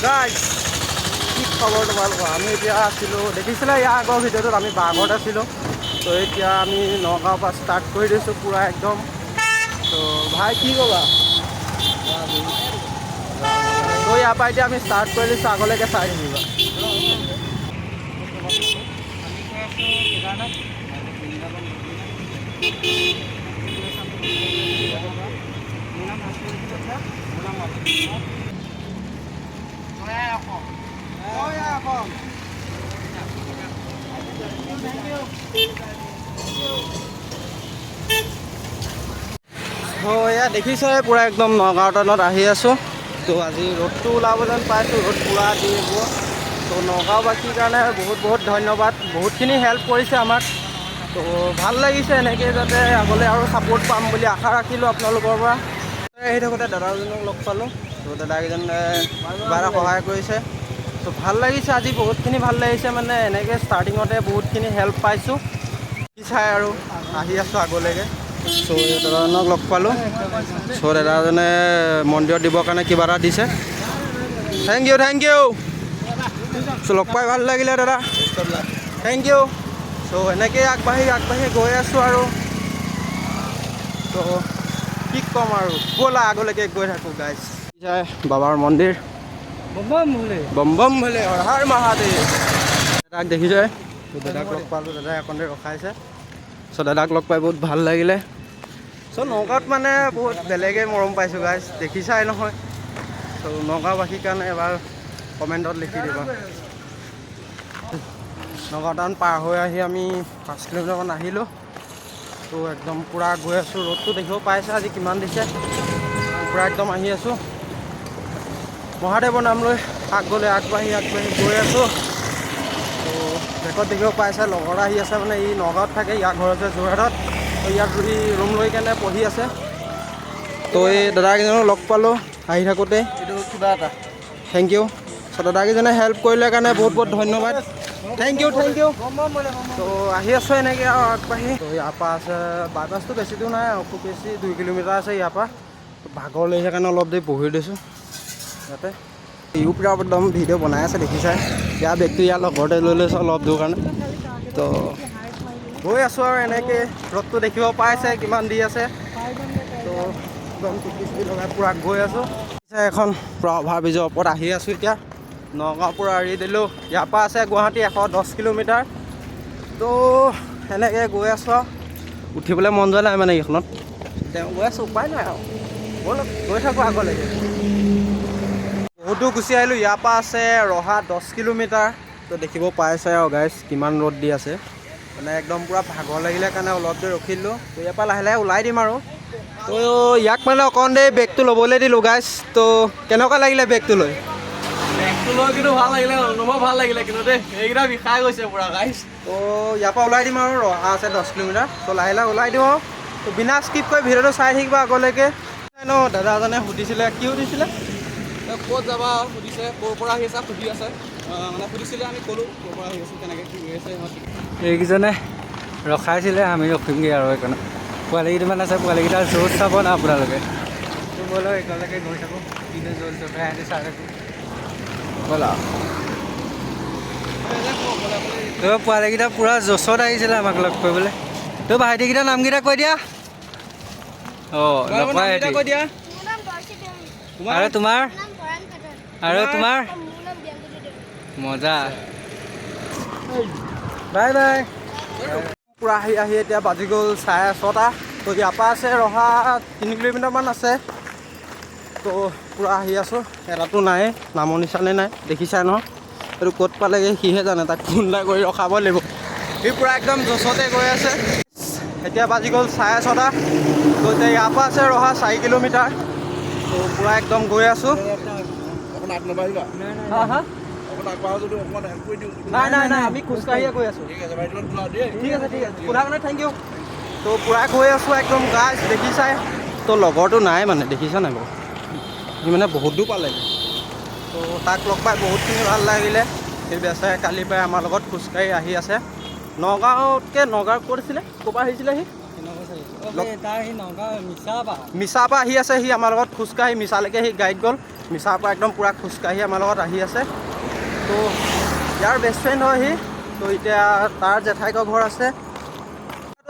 Guys কি খবৰ তোমালোকৰ? আমি এতিয়া আছিলোঁ, দেখিছিলে ইয়াৰ আগৰ ভিডিঅ'টোত আমি বাঘত আছিলোঁ। তো এতিয়া আমি নগাঁৱৰ পৰা ষ্টাৰ্ট কৰি দিছোঁ পূৰা একদম। তো ভাই কি ক'বা? তো ইয়াৰ পৰা এতিয়া আমি ষ্টাৰ্ট কৰি দিছোঁ, আগলৈকে চাই থাকিবা। এয়া দেখিছই পূৰা একদম নগাঁও টাউনত আহি আছোঁ। তো আজি ৰ'দটো ওলাব যেন পাইছোঁ, ৰ'দ পূৰা দি আহিব। তো নগাঁওবাসীৰ কাৰণে বহুত বহুত ধন্যবাদ, বহুতখিনি হেল্প কৰিছে আমাক। তো ভাল লাগিছে এনেকৈ, যাতে আগলৈ আৰু ছাপোৰ্ট পাম বুলি আশা ৰাখিলোঁ আপোনালোকৰ পৰা। আহি থাকোঁতে দাদাজনক লগ পালোঁ। তো দাদাকেইজনে কিবা এটা সহায় কৰিছে। তো ভাল লাগিছে আজি, বহুতখিনি ভাল লাগিছে। মানে এনেকৈ ষ্টাৰ্টিঙতে বহুতখিনি হেল্প পাইছোঁ। কি চাই আৰু আহি আছোঁ আগলৈকে। চ' দাদাজনক লগ পালোঁ। চ' দাদাজনে মন্দিৰত দিবৰ কাৰণে কিবা এটা দিছে। Thank you thank you. So' লগ পাই ভাল লাগিলে দাদা, থেংক ইউ। চ' এনেকৈয়ে আগবাঢ়ি গৈ আছোঁ আৰু। তো কি ক'ম আৰু, ব'লা আগলৈকে গৈ থাকোঁ গাইজ। যায় বাবাৰ মন্দিৰ, বম বম ভোলে হৰ হৰ মহাদেৱ। দাদাক দেখিছে, দাদাক লগ পালোঁ, দাদাই অকণ দেৰি ৰখাইছে। চ' দাদাক লগ পাই বহুত ভাল লাগিলে। চ' নগাঁৱত মানে বহুত বেলেগেই মৰম পাইছোঁ গাইজ, দেখিছাই নহয়। চ' নগাঁওবাসীৰ কাৰণে এবাৰ কমেণ্টত লিখি দিবা। নগাঁও টাউন পাৰ হৈ আহি আমি 5 কিলোমিটাৰমান আহিলোঁ। তো একদম পূৰা গৈ আছোঁ, ৰ'দটো দেখিব পাইছে আজি কিমান দিছে। পূৰা একদম আহি আছোঁ মহাদেৱৰ নাম লৈ, আগবাঢ়ি গৈ আছোঁ। তো বেকত দেখিব পাইছে লগৰ আহি আছে, মানে ই নগাঁৱত থাকে, ইয়াৰ ঘৰ আছে যোৰহাটত। তো ইয়াত ৰুম লৈ কেনে পঢ়ি আছে। তো এই দাদাকেইজনক লগ পালোঁ আহি থাকোঁতে, এইটো কিবা এটা থেংক ইউ। চ' দাদাকেইজনে হেল্প কৰিলে কাৰণে বহুত বহুত ধন্যবাদ, থেংক ইউ থেংক ইউ। তো আহি আছোঁ এনেকৈ আৰু আগবাঢ়ি। তো ইয়াৰ পৰা আছে বাইপাছটো বেছি দূৰ নাই, খুব বেছি 2 কিলোমিটাৰ আছে ইয়াৰ পৰা। ভাগৰ লাগিছে কাৰণে অলপ দেৰি বহি দিছোঁ ইয়াতে। ইউ পূৰা একদম ভিডিঅ' বনাই আছে দেখিছাই। ইয়াৰ বেগটো ইয়াৰ লগতে লৈ লৈছোঁ অলপ দূৰ কাৰণে। তো গৈ আছোঁ আৰু এনেকৈ, ৰ'দটো দেখিব পাইছে কিমান দি আছে। তো একদম টুপি লগাই পূৰা গৈ আছোঁ। এখন পূৰা অভাৰব্ৰিজৰ ওপৰত আহি আছোঁ এতিয়া। নগাঁৱৰ পৰা এৰি দিলোঁ, ইয়াৰ পৰা আছে গুৱাহাটী 110 কিলোমিটাৰ। তো সেনেকৈ গৈ আছোঁ আৰু, উঠিবলৈ মন যোৱা নাই মানে এইখনত। তেওঁ গৈ আছোঁ, উপায় নাই আৰু, ব'লক গৈ থাকোঁ আগলৈকে। বহুত দূৰ গুচি আহিলোঁ, ইয়াৰ পৰা আছে ৰহা 10 কিলোমিটাৰ। তো দেখিব পাইছে আৰু গাইজ কিমান ৰ'দ দি আছে। মানে একদম পূৰা ভাগৰ লাগিলে কাৰণে অলপ দেৰি ৰখি দিলোঁ। তো ইয়াৰ পৰা লাহে লাহে ওলাই দিম আৰু। তো ইয়াক মানে অকণ দেৰি বেগটো ল'বলৈ দিলোঁ গাইজ। তো কেনেকুৱা লাগিলে বেগটো লৈ? বেগটো লৈ কিন্তু ভাল লাগিলে, অনুভৱ ভাল লাগিলে কিন্তু দেই, এইকেইটা বিষাই গৈছে পূৰা গাইজ। তো ইয়াৰ পৰা ওলাই দিম আৰু, ৰহা আছে 10 কিলোমিটাৰ। তো লাহে লাহে ওলাই দিওঁ আৰু। তো বিনা স্কিপ কৰি ভিডিঅ'টো চাই থাকিব আগলৈকে। ন দাদাজনে সুধিছিলে, কি সুধিছিলে? ক'ত যাবা সুধিছে, ক'ৰ পৰা আহি আছা সুধি আছে, মানে সুধিছিলে। আমি ক'লোঁ ক'ৰ পৰা আহি আছোঁ, কেনেকৈ কি কৰি আছে সিহঁতি। এইকেইজনে ৰখাইছিলে, আমি ৰখিমগৈ আৰু সেইকাৰণে। পোৱালিকেইটামান আছে, পোৱালিকেইটা য'ত চাব না আপোনালোকে। তো ব'লক একেলগে গৈ থাকোঁ, কিনো জল চকাই আহি চাই থাকোঁ ব'লা। তো পোৱালিকেইটা পূৰা জচত আহিছিলে আমাক লগ কৰিবলৈ। তো ভাইটিকেইটা নামকেইটা কৈ দিয়া। অঁ নকয় সিহঁতি। কৈ দিয়া। আৰু তোমাৰ? আৰু তোমাৰ? মজা। Bye bye. পূৰা আহি এতিয়া বাজি গ'ল 6:30। তো ইয়াৰ পৰা আছে ৰহা 3 কিলোমিটাৰমান আছে। তো পূৰা আহি আছোঁ, এটাতো নাই, নামৰ নিচানে নাই, দেখিছাই নহয়। এইটো ক'ত পালেগৈ সিহে জানে, তাক ফোন এটা কৰি ৰখাব লাগিব। সি পূৰা একদম জচতে গৈ আছে। এতিয়া বাজি গ'ল 6:30। তো এতিয়া ইয়াৰ পৰা আছে ৰহা 4 কিলোমিটাৰ। তো পূৰা একদম গৈ আছোঁ। অকণ আগ নবাঢ়িবা। হা হা? অকণ আগবাঢ়ো যদি অকণমান হেল্প কৰি দিওঁ। নাই, আমি খোজকাঢ়িয়ে গৈ আছোঁ। ঠিক আছে, বাইদেউ খোলা দেই। ঠিক আছে সোধাৰ কাৰণে থেংক ইউ। তো পূৰা গৈ আছোঁ একদম গাইজ, দেখিছাই। তো লগৰটো নাই মানে, দেখিছা নাই বাৰু, সি মানে বহুত দূৰ পালেগৈ। তো তাক লগ পাই বহুতখিনি ভাল লাগিলে। সেই বেচাৰে কালিৰ পৰাই আমাৰ লগত খোজকাঢ়ি আহি আছে। নগাঁৱত ক'ত আছিলে, ক'ৰ পৰা আহিছিলে সি? তাৰ সি নগাঁও মিছাৰ পৰা আহি আছে, সি আমাৰ লগত খোজকাঢ়ি মিছালৈকে সি গাড়ীত গ'ল, মিছাৰ পৰা একদম পূৰা খোজকাঢ়ি আমাৰ লগত আহি আছে। তো ইয়াৰ বেষ্ট ফ্ৰেণ্ড হয় সি। তো এতিয়া তাৰ জেঠাইকৰ ঘৰ আছে,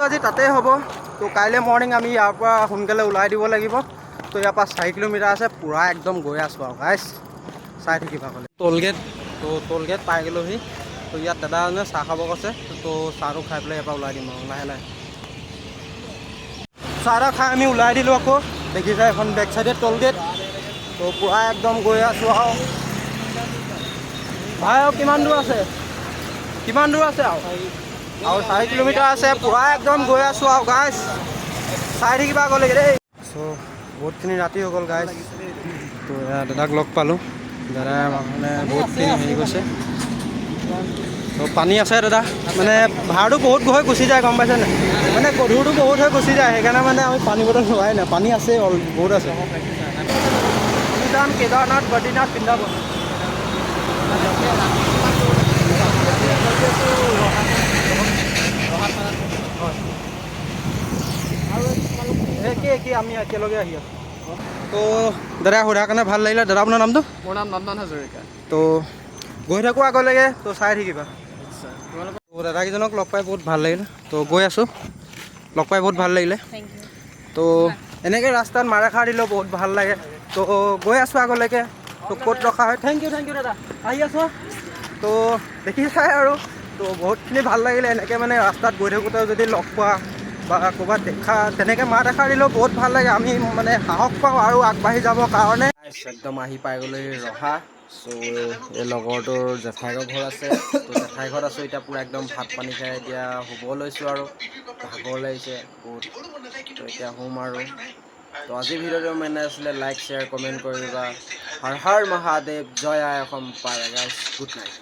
আজি তাতেই হ'ব। তো কাইলৈ মৰ্ণিং আমি ইয়াৰ পৰা সোনকালে ওলাই দিব লাগিব। তো ইয়াৰ পৰা 4 কিলোমিটাৰ আছে, পূৰা একদম গৈ আছোঁ আৰু গাইছ, চাই থাকিবা ক'লে। টোলগেট পাই গ'লোহি। তো ইয়াত দাদাজনে চাহ খাব কৈছে, তো চাহটো খাই পেলাই ইয়াৰ পৰা ওলাই দিম আৰু লাহে লাহে। চাহ খাই আমি ওলাই দিলোঁ আকৌ, দেখিছা এখন বেক চাইডে টোলগেট। তো পূৰা একদম গৈ আছোঁ আৰু ভাই। আৰু কিমান দূৰ আছে আৰু 4 কিলোমিটাৰ আছে, পূৰা একদম গৈ আছোঁ আৰু গাইছ, চাই থাকিবা গ'লে দেই। চ' বহুতখিনি ৰাতি হৈ গ'ল গাইছ। তো দাদাক লগ পালোঁ, দাদা মানে বহুতখিনি হেৰি গৈছে। তো পানী আছে দাদা, মানে ভাড়টো বহুত হৈ গুচি যায়, গম পাইছেনে? মানে গধুৰটো বহুত হৈ গুচি যায়, সেইকাৰণে মানে আমি পানী বটল লোৱাই নাই। পানী আছে বহুত আছে। আমি যাম কেদাৰনাথ, বদ্ৰীনাথ, বৃন্দাবন। কি আমি একেলগে আহি আছোঁ। তো দাদা সোধাৰ কাৰণে ভাল লাগিলে। দাদা আপোনাৰ নামটো? মোৰ নাম নন্দন হাজৰিকা। তো গৈ থাকোঁ আগলৈকে, তো চাই থাকিবা। তো দাদাকেইজনক লগ পাই বহুত ভাল লাগিলে। তো গৈ আছোঁ, লগ পাই বহুত ভাল লাগিলে। তো এনেকৈ ৰাস্তাত মাৰাখাৰ দিলেও বহুত ভাল লাগে। তো গৈ আছোঁ আগলৈকে। তো ক'ত ৰখা হয়, থেংক ইউ দাদা, আহি আছোঁ। তো দেখিছাই আৰু, তো বহুতখিনি ভাল লাগিলে। এনেকৈ মানে ৰাস্তাত গৈ থাকোঁতে যদি লগ পোৱা বা ক'ৰবাত দেখা, তেনেকৈ মাত এষাৰ দিলেও বহুত ভাল লাগে। আমি মানে সাহস পাওঁ আৰু আগবাঢ়ি যাবৰ কাৰণে। একদম আহি পাই গ'লেই ৰহা। চ' এই লগৰটোৰ জেঠাইকৰ ঘৰ আছে, তো জেঠাই ঘৰত আছোঁ এতিয়া। পূৰা একদম ভাত পানী খাই এতিয়া শুব লৈছোঁ আৰু ভাগৰ লাগিছে বহুত। তো এতিয়া শুম আৰু। তো আজিৰ ভিডিঅ'টো মানে আছিলে, লাইক শ্বেয়াৰ কমেণ্ট কৰিবা। হৰ হৰ মহাদেৱ, জয় আই অসম, পাই গাইছ, গুড নাইট।